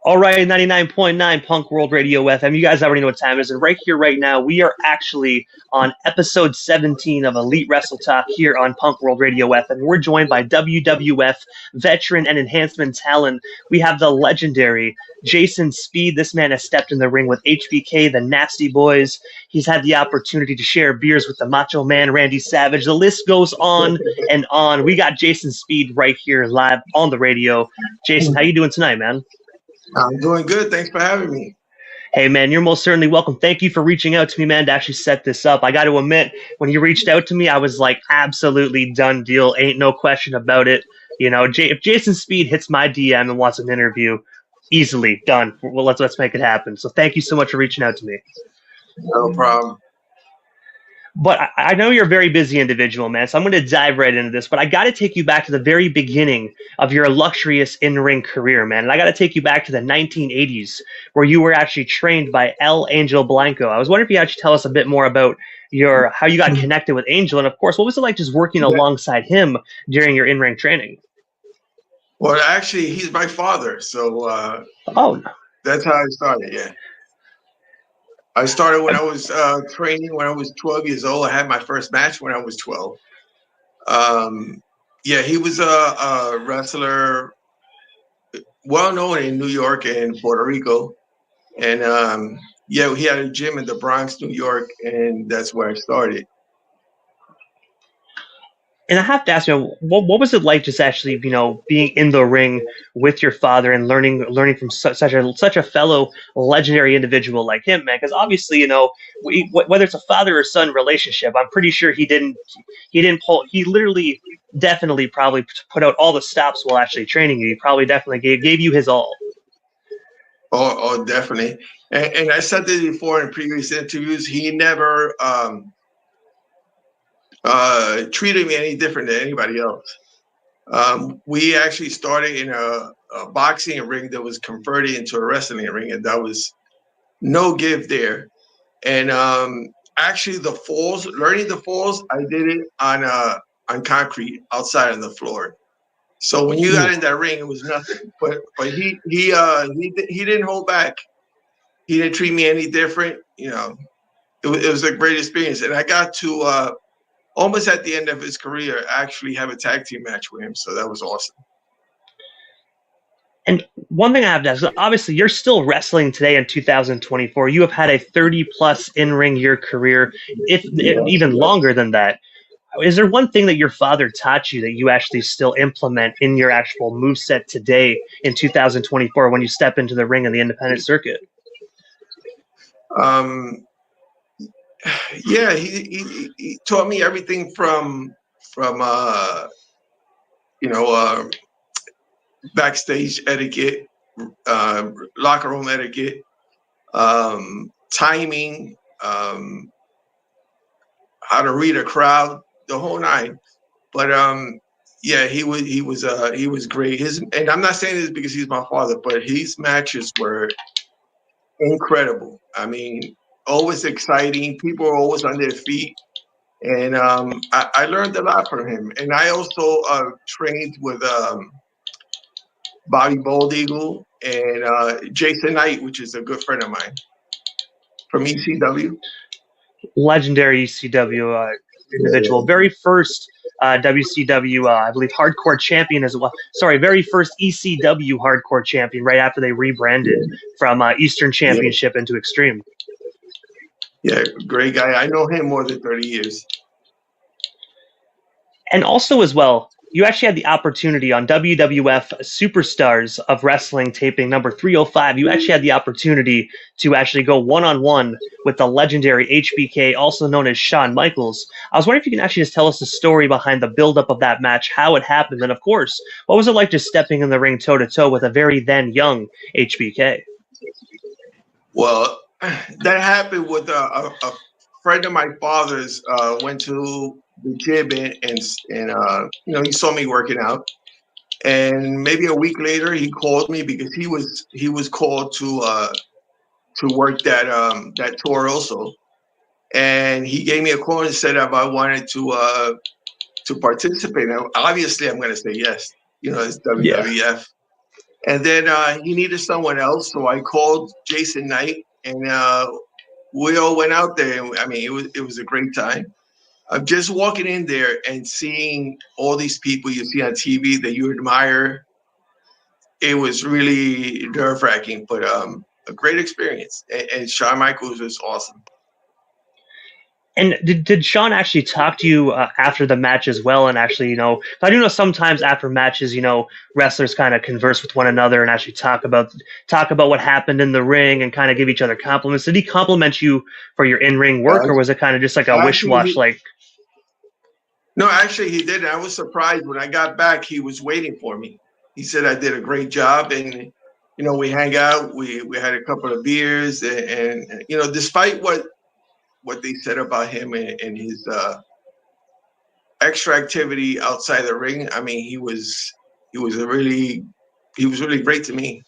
All right, 99.9 Punk World Radio FM. You guys already know what time it is. And right here, right now, we are actually on episode 17 of Elite Wrestle Talk here on Punk World Radio FM. We're joined by WWF veteran and enhancement talent. We have the legendary Jason Speed. This man has stepped in the ring with HBK, the Nasty Boys. He's had the opportunity to share beers with the Macho Man, Randy Savage. The list goes on and on. We got Jason Speed right here live on the radio. Jason, how you doing tonight, man? I'm doing good. Thanks for having me. Hey, man, you're most certainly welcome. Thank you for reaching out to me, man, to actually set this up. I got to admit, when you reached out to me, I was like, absolutely done deal. Ain't no question about it. You know, if Jason Speed hits my DM and wants an interview, easily done. Well, let's make it happen. So thank you so much for reaching out to me. No problem. But I know you're a very busy individual, man, so I'm going to dive right into this. But I got to take you back to the very beginning of your illustrious in-ring career, man. And I got to take you back to the 1980s, where you were actually trained by El Angel Blanco. I was wondering if you actually tell us a bit more about how you got connected with Angel, and of course, what was it like just working alongside him during your in-ring training? Well, actually, he's my father, so that's how I started. Yeah. I started when I was training when I was 12 years old. I had my first match when I was 12. He was a wrestler, well known in New York and Puerto Rico. And he had a gym in the Bronx, New York, and that's where I started. And I have to ask you, what was it like just actually, being in the ring with your father and learning from such a fellow legendary individual like him, man? Because obviously, whether it's a father or son relationship, I'm pretty sure he literally definitely probably put out all the stops while actually training you. He probably definitely gave you his all. Oh, definitely. And I said this before in previous interviews. He never treated me any different than anybody else. We actually started in a boxing ring that was converted into a wrestling ring, and that was no give there. And actually, learning the falls, I did it on concrete outside on the floor. So when you got in that ring, it was nothing. But he didn't hold back. He didn't treat me any different. It was a great experience, and I got to. Almost at the end of his career, actually have a tag team match with him. So that was awesome. And one thing I have to ask, obviously you're still wrestling today in 2024. You have had a 30-plus in-ring year career, if even longer than that. Is there one thing that your father taught you that you actually still implement in your actual moveset today in 2024 when you step into the ring in the independent circuit? He taught me everything from backstage etiquette, locker room etiquette, timing, how to read a crowd, the whole nine. But he was great. And I'm not saying this because he's my father, but his matches were incredible. I mean, always exciting. People are always on their feet. And I learned a lot from him. And I also trained with Bobby Bald Eagle and Jason Knight, which is a good friend of mine from ECW. Legendary ECW individual. Very first WCW, I believe, hardcore champion as well. Sorry, very first ECW hardcore champion right after they rebranded from Eastern Championship into Extreme. Yeah, great guy. I know him more than 30 years. And also as well, you actually had the opportunity on WWF Superstars of Wrestling taping number 305. You actually had the opportunity to actually go one-on-one with the legendary HBK, also known as Shawn Michaels. I was wondering if you can actually just tell us the story behind the buildup of that match, how it happened, and of course, what was it like just stepping in the ring toe-to-toe with a very then young HBK? Well, that happened with a friend of my father's went to the gym and he saw me working out, and maybe a week later he called me because he was called to work that tour also, and he gave me a call and said if I wanted to participate. Now, obviously, I'm going to say yes. It's WWF. And then he needed someone else, so I called Jason Knight, and we all went out there. And, I mean, it was a great time. I'm just walking in there and seeing all these people you see on TV that you admire. It was really nerve-wracking, but a great experience. And Shawn Michaels was awesome. And did Shawn actually talk to you after the match as well? And actually, I do know sometimes after matches, wrestlers kind of converse with one another and actually talk about what happened in the ring and kind of give each other compliments. Did he compliment you for your in-ring work, or was it kind of just like a wish-wash? No, actually, he did. I was surprised when I got back. He was waiting for me. He said I did a great job, and we hang out. We had a couple of beers, and despite what they said about him and his extra activity outside the ring, I mean, he was really great to me.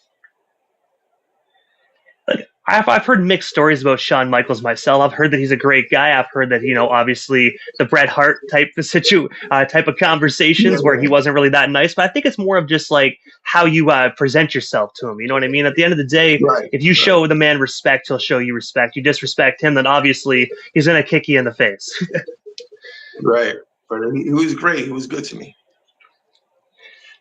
I've heard mixed stories about Shawn Michaels myself. I've heard that he's a great guy. I've heard that obviously the Bret Hart type of conversations where he wasn't really that nice. But I think it's more of just like how you present yourself to him. You know what I mean? At the end of the day, if you show the man respect, he'll show you respect. You disrespect him, then obviously he's gonna kick you in the face. Right, but he was great. He was good to me.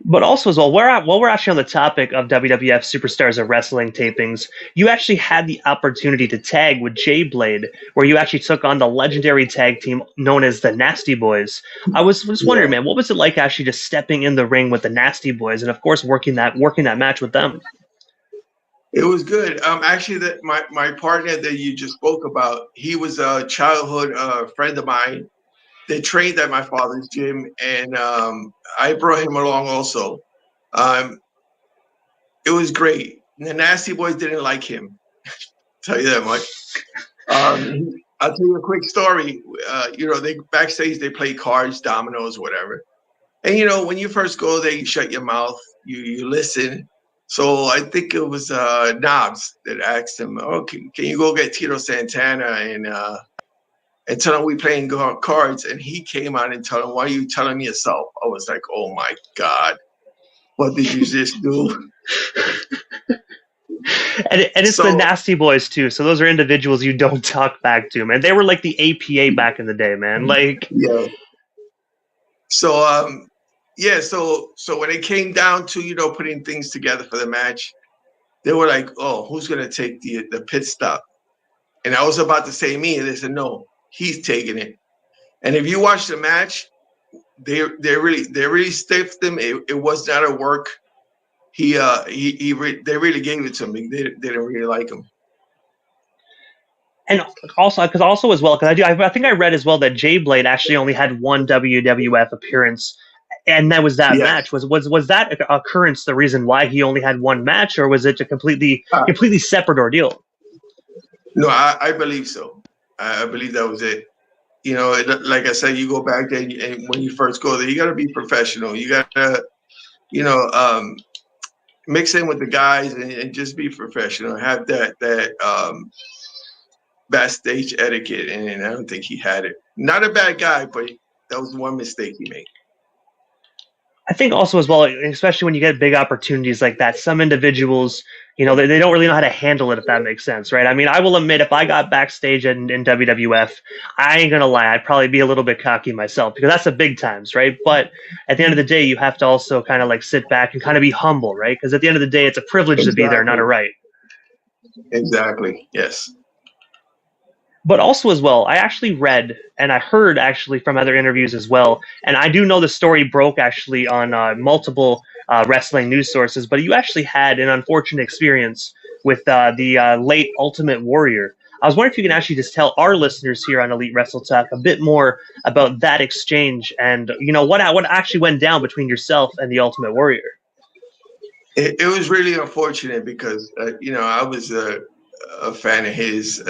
But also as well, while we're actually on the topic of WWF Superstars of Wrestling tapings, you actually had the opportunity to tag with Jay Blade, where you actually took on the legendary tag team known as the Nasty Boys. I was just wondering, man, what was it like actually just stepping in the ring with the Nasty Boys and, of course, working that match with them? It was good. Actually, my partner that you just spoke about, he was a childhood friend of mine. They trained at my father's gym, and I brought him along also. It was great. The Nasty Boys didn't like him. Tell you that much. I'll tell you a quick story. They backstage they play cards, dominoes, whatever. And when you first go there, you shut your mouth, you listen. So I think it was Knobs that asked him, "Oh, can you go get Tito Santana and tell him we playing cards?" And he came out and told him, "Why are you telling me yourself?" I was like, "Oh my God, what did you just do?" And it's the Nasty Boys too. So those are individuals you don't talk back to, man. They were like the APA back in the day, man. Yeah. So when it came down to putting things together for the match, they were like, "Oh, who's gonna take the pit stop?" And I was about to say me, and they said, "No, he's taking it." And if you watch the match, they really stiffed him. It was not a work. They really gave it to him. They didn't really like him. And also as well, because I think I read as well that Jay Blade actually only had one WWF appearance, and that was that match. Was that occurrence the reason why he only had one match, or was it a completely separate ordeal? No, I believe so. I believe that was it. Like I said, you go back there, and when you first go there, you got to be professional. You got to, mix in with the guys and just be professional. Have that backstage etiquette, and I don't think he had it. Not a bad guy, but that was one mistake he made. I think also as well, especially when you get big opportunities like that, some individuals, they don't really know how to handle it, if that makes sense, right? I mean, I will admit, if I got backstage in WWF, I ain't going to lie, I'd probably be a little bit cocky myself, because that's the big times, right? But at the end of the day, you have to also kind of like sit back and kind of be humble, right? Because at the end of the day, it's a privilege to be there, not a right. Exactly, yes. But also as well, I actually read and I heard actually from other interviews as well, and I do know the story broke actually on multiple wrestling news sources, but you actually had an unfortunate experience with the late Ultimate Warrior. I was wondering if you can actually just tell our listeners here on Elite Wrestle Talk a bit more about that exchange and what actually went down between yourself and the Ultimate Warrior. It was really unfortunate because I was a fan of his.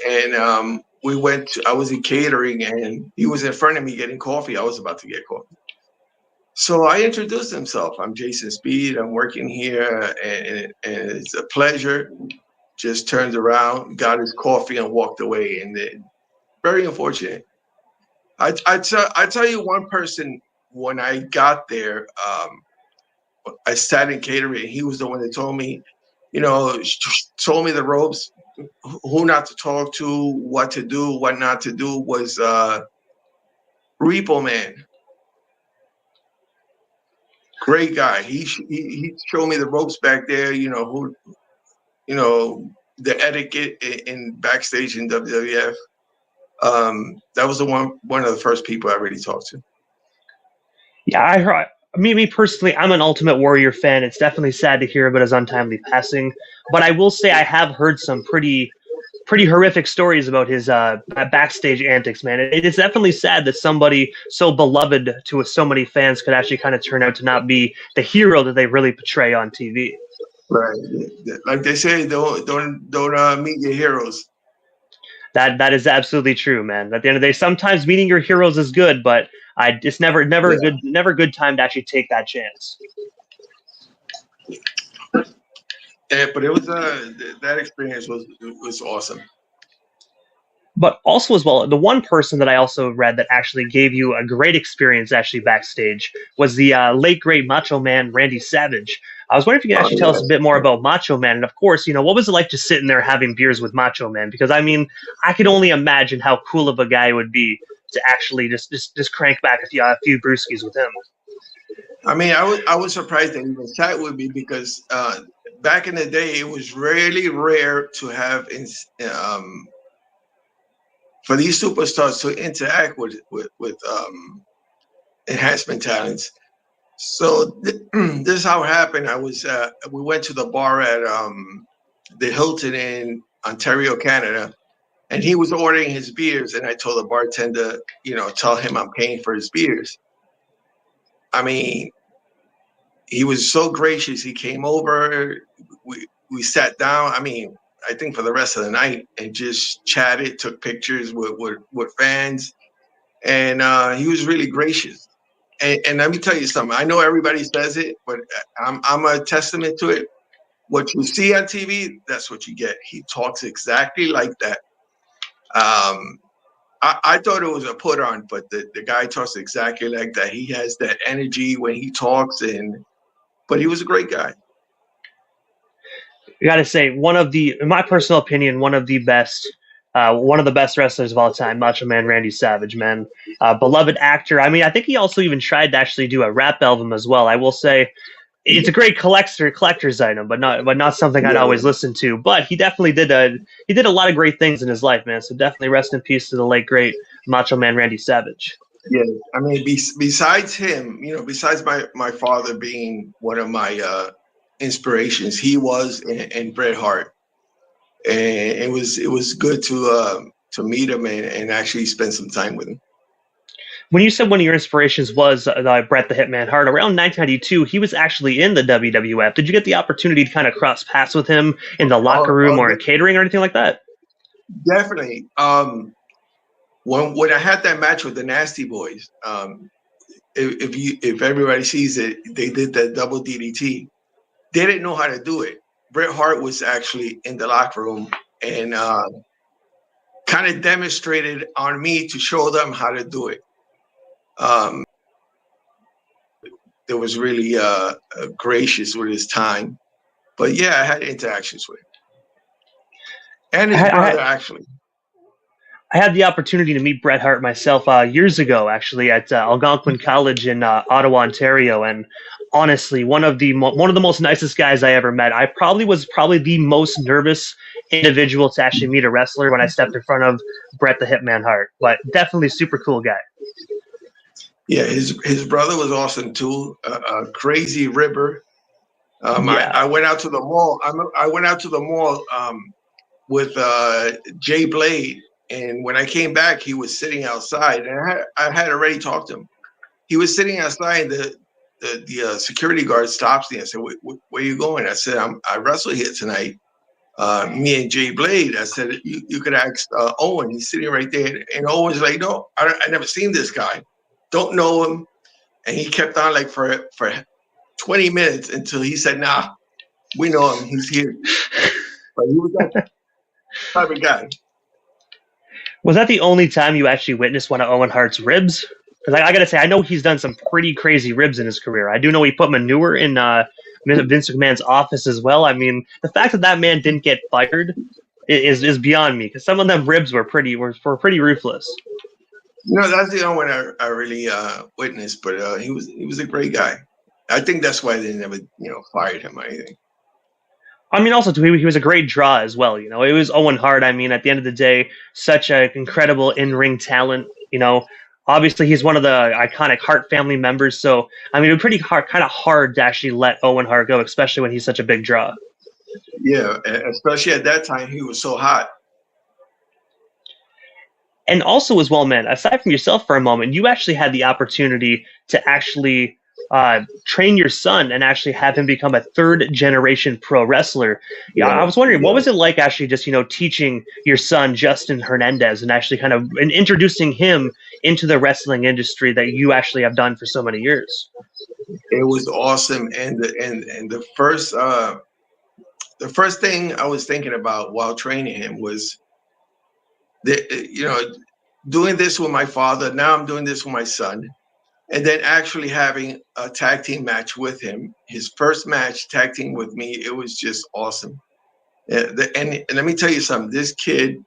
And I was in catering, and he was in front of me getting coffee. I was about to get coffee. So I introduced himself. "I'm Jason Speed. I'm working here, and it's a pleasure." Just turned around, got his coffee, and walked away. And very unfortunate. I tell you one person when I got there, I sat in catering. He was the one that told me, told me the ropes, who not to talk to, what to do, what not to do. Was Repo Man. Great guy. He showed me the ropes back there. The etiquette in backstage in WWF. That was one of the first people I really talked to. Yeah, I heard. Me personally, I'm an Ultimate Warrior fan. It's definitely sad to hear about his untimely passing, but I will say I have heard some pretty horrific stories about his backstage antics, man. It is definitely sad that somebody so beloved to so many fans could actually kind of turn out to not be the hero that they really portray on TV. Right, like they say, don't meet your heroes. That is absolutely true, man. At the end of the day, sometimes meeting your heroes is good, but it's never a good time to actually take that chance. Yeah, but it was that experience was awesome. But also as well, the one person that I also read that actually gave you a great experience actually backstage was the late great Macho Man Randy Savage. I was wondering if you could actually tell us a bit more about Macho Man, and of course, what was it like just sitting there having beers with Macho Man? Because I mean, I could only imagine how cool of a guy it would be to actually just crank back a few brewskis with him. I mean, I was surprised that he was chat with me because back in the day, it was really rare to have for these superstars to interact with enhancement talents. So this is how it happened. We went to the bar at the Hilton in Ontario, Canada, and he was ordering his beers, and I told the bartender, tell him I'm paying for his beers. I mean, he was so gracious. He came over, we sat down. I mean, I think for the rest of the night, and just chatted, took pictures with fans, and he was really gracious. And let me tell you something. I know everybody says it, but I'm a testament to it. What you see on TV, that's what you get. He talks exactly like that. I thought it was a put on, but the guy talks exactly like that. He has that energy when he talks, but he was a great guy. I gotta say, in my personal opinion, one of the best wrestlers of all time, Macho Man Randy Savage, man. Beloved actor. I mean, I think he also even tried to actually do a rap album as well. I will say, it's a great collector's item, but not something I'd always listen to. But he definitely did a lot of great things in his life, man. So definitely rest in peace to the late great Macho Man Randy Savage. Yeah, I mean, besides him, besides my father being one of my inspirations, he was and Bret Hart, and it was good to meet him and actually spend some time with him. When you said one of your inspirations was Bret the Hitman Hart, around 1992, he was actually in the WWF. Did you get the opportunity to kind of cross paths with him in the locker room or in catering or anything like that? Definitely. When I had that match with the Nasty Boys, if everybody sees it, they did that double DDT. They didn't know how to do it. Bret Hart was actually in the locker room and kind of demonstrated on me to show them how to do it. It was really gracious with his time. But yeah, I had interactions with him. And his brother, actually. I had the opportunity to meet Bret Hart myself years ago, actually, at Algonquin College in Ottawa, Ontario, and honestly, one of the most nicest guys I ever met. I was the most nervous individual to actually meet a wrestler when I stepped in front of Bret the Hitman Hart, but definitely super cool guy. Yeah, his brother was awesome too. Crazy Ripper. I went out to the mall. I went out to the mall with Jay Blade. And when I came back, he was sitting outside, and I had already talked to him. He was sitting outside. The security guard stops me and said, "Where are you going?" I said, "I wrestle here tonight. Me and Jay Blade." I said, "You could ask Owen. He's sitting right there." And Owen's like, "No, I never seen this guy. Don't know him." And he kept on like for 20 minutes until he said, "Nah, we know him. He's here." But he was that type of guy. Was that the only time you actually witnessed one of Owen Hart's ribs? Because I got to say, I know he's done some pretty crazy ribs in his career. I do know he put manure in Vince McMahon's office as well. I mean, the fact that that man didn't get fired is beyond me. Because some of them ribs were pretty ruthless. That's the only one I really witnessed, but he was a great guy. I think that's why they never fired him or anything. I mean, also, too, he was a great draw as well. It was Owen Hart. I mean, at the end of the day, such an incredible in-ring talent. Obviously, he's one of the iconic Hart family members. So, I mean, it was pretty kind of hard to actually let Owen Hart go, especially when he's such a big draw. Yeah, especially at that time, he was so hot. And also, as well, man, aside from yourself for a moment, you actually had the opportunity to actually train your son and actually have him become a third-generation pro wrestler. Yeah, I was wondering, what was it like actually just, teaching your son, Justin Hernandez, and actually kind of introducing him into the wrestling industry that you actually have done for so many years? It was awesome. And the first thing I was thinking about while training him was doing this with my father. Now I'm doing this with my son. And then actually having a tag team match with him, his first match tag team with me, it was just awesome. And let me tell you something, this kid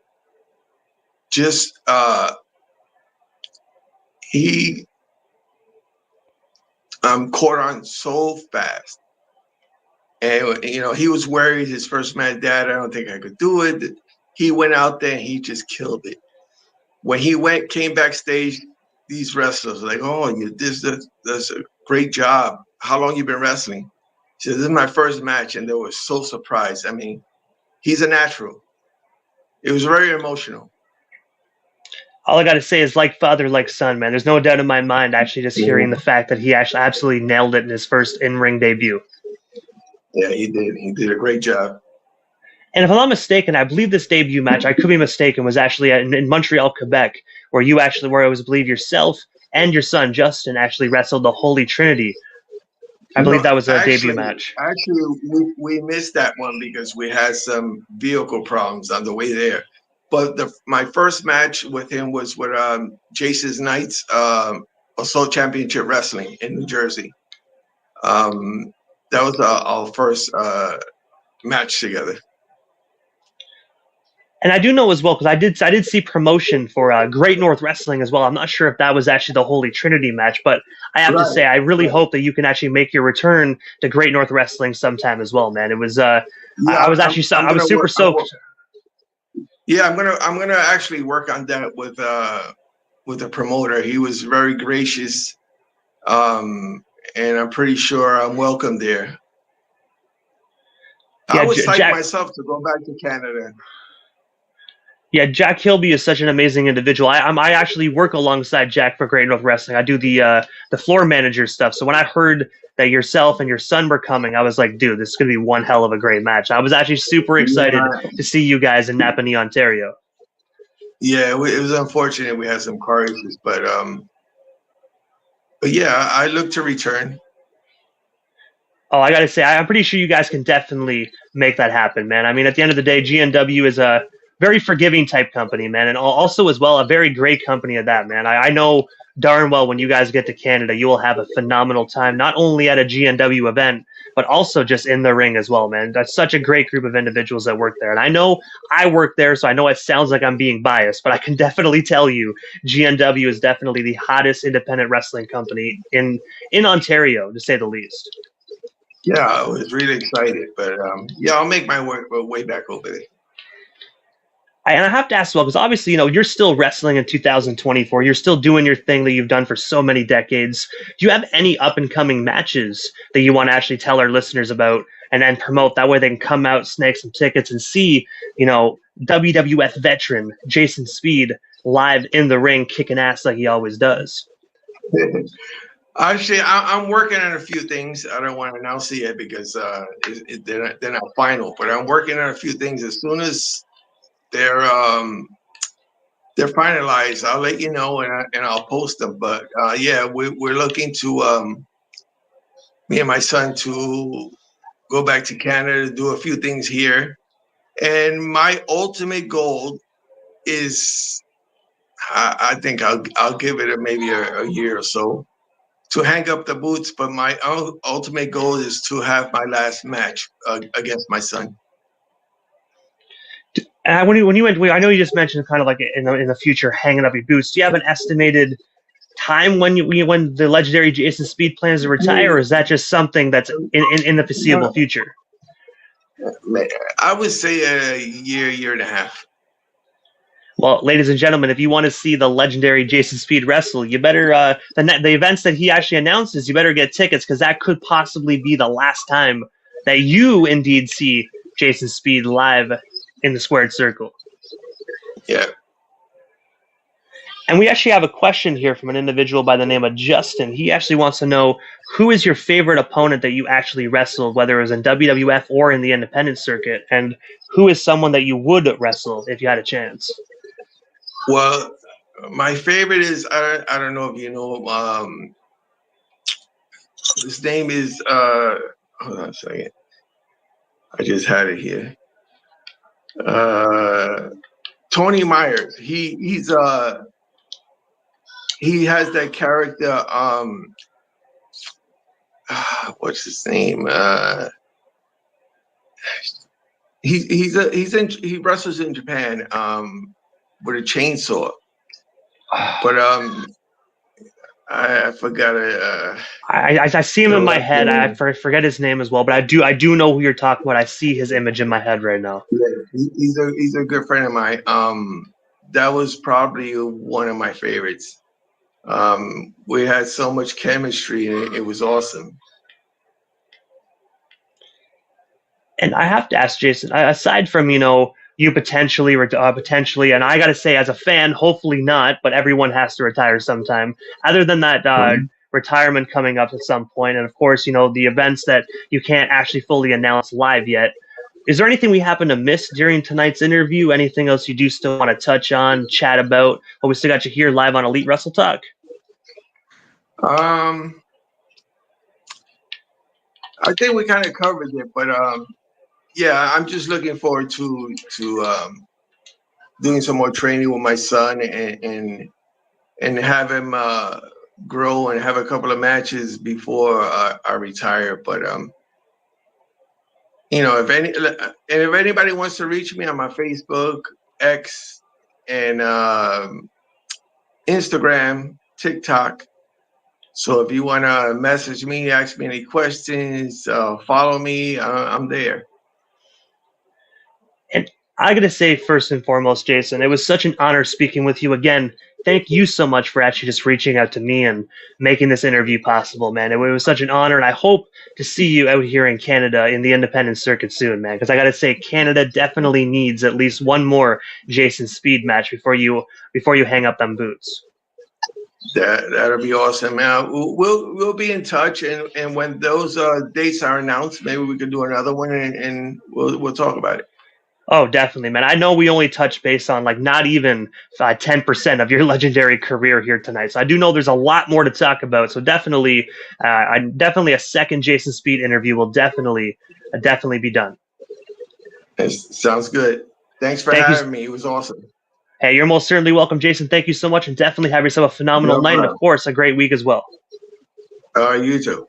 just, he caught on so fast. And, he was worried his first match, Dad, I don't think I could do it. He went out there and he just killed it. When he came backstage, these wrestlers were like, "Oh, that's a great job. How long you been wrestling?" He said, "This is my first match," and they were so surprised. I mean, he's a natural. It was very emotional. All I got to say is like father, like son, man. There's no doubt in my mind actually just hearing the fact that he actually absolutely nailed it in his first in-ring debut. Yeah, he did. He did a great job. And if I'm not mistaken, I believe this debut match, I could be mistaken, was actually in Montreal, Quebec, where I believe yourself and your son, Justin, actually wrestled the Holy Trinity. I believe that was a debut match. Actually, we missed that one because we had some vehicle problems on the way there. But my first match with him was with Jason's Knights Assault Championship Wrestling in New Jersey. That was our first match together. And I do know as well, because I did see promotion for Great North Wrestling as well. I'm not sure if that was actually the Holy Trinity match, but I have to say, I really hope that you can actually make your return to Great North Wrestling sometime as well, man. It was, I was super stoked. Yeah, I'm gonna actually work on that with the promoter. He was very gracious, and I'm pretty sure I'm welcome there. Yeah, I was psyched myself to go back to Canada. Yeah, Jack Kilby is such an amazing individual. I actually work alongside Jack for Great North Wrestling. I do the floor manager stuff. So when I heard that yourself and your son were coming, I was like, dude, this is going to be one hell of a great match. I was actually super excited to see you guys in Napanee, Ontario. Yeah, it was unfortunate we had some car issues, but yeah, I look to return. Oh, I got to say, I'm pretty sure you guys can definitely make that happen, man. I mean, at the end of the day, GNW is a very forgiving type company, man, and also as well a very great company at that, man. I know darn well when you guys get to Canada, you will have a phenomenal time, not only at a GNW event, but also just in the ring as well, man. That's such a great group of individuals that work there. And I know I work there, so I know it sounds like I'm being biased, but I can definitely tell you GNW is definitely the hottest independent wrestling company in Ontario, to say the least. Yeah, I was really excited, but yeah, I'll make my way back over there. And I have to ask, well, because obviously, you're still wrestling in 2024. You're still doing your thing that you've done for so many decades. Do you have any up-and-coming matches that you want to actually tell our listeners about and then promote? That way they can come out, snag some tickets, and see, WWF veteran Jason Speed live in the ring kicking ass like he always does. Actually, I'm working on a few things. I don't want to announce it yet because they're not final. But I'm working on a few things. As soon as they're finalized, I'll let you know and I'll post them. But yeah, we're looking to me and my son to go back to Canada, do a few things here. And my ultimate goal is I think I'll give it maybe a year or so to hang up the boots. But my ultimate goal is to have my last match against my son. And when you went, I know you just mentioned kind of like in the future hanging up your boots. Do you have an estimated time when when the legendary Jason Speed plans to retire, or is that just something that's in the foreseeable future? I would say a year and a half. Well, ladies and gentlemen, if you want to see the legendary Jason Speed wrestle, you better the events that he actually announces, you better get tickets, because that could possibly be the last time that you indeed see Jason Speed live in the squared circle. Yeah. And we actually have a question here from an individual by the name of Justin. He actually wants to know, who is your favorite opponent that you actually wrestled, whether it was in WWF or in the independent circuit, and who is someone that you would wrestle if you had a chance? Well, my favorite is, I don't know if you know, his name is, hold on a second. I just had it here. Tony Myers. He has that character, what's his name? He wrestles in Japan, with a chainsaw. But I forgot it. I see him in my head. I forget his name as well, but I do know who you're talking about. I see his image in my head right now. Yeah, he's a good friend of mine. That was probably one of my favorites. We had so much chemistry, and it was awesome. And I have to ask Jason, aside from you potentially, and I got to say, as a fan, hopefully not, but everyone has to retire sometime. Other than that retirement coming up at some point, and of course, the events that you can't actually fully announce live yet, is there anything we happen to miss during tonight's interview? Anything else you do still want to touch on, chat about? But we still got you here live on Elite Wrestle Talk. I think we kind of covered it, but yeah, I'm just looking forward to doing some more training with my son and have him grow and have a couple of matches before I retire. But if anybody wants to reach me on my Facebook, X, and Instagram, TikTok. So if you want to message me, ask me any questions, follow me, I'm there. And I got to say, first and foremost, Jason, it was such an honor speaking with you again. Thank you so much for actually just reaching out to me and making this interview possible, man. It was such an honor, and I hope to see you out here in Canada in the independent circuit soon, man, because I got to say, Canada definitely needs at least one more Jason Speed match before you hang up them boots. That'll be awesome, man. We'll be in touch, and when those dates are announced, maybe we could do another one, and we'll talk about it. Oh, definitely, man. I know we only touched base on not even 10% of your legendary career here tonight. So I do know there's a lot more to talk about. So definitely a second Jason Speed interview will definitely be done. Sounds good. Thanks for having me. It was awesome. Hey, you're most certainly welcome, Jason. Thank you so much, and definitely have yourself a phenomenal night, and of course, a great week as well. You too.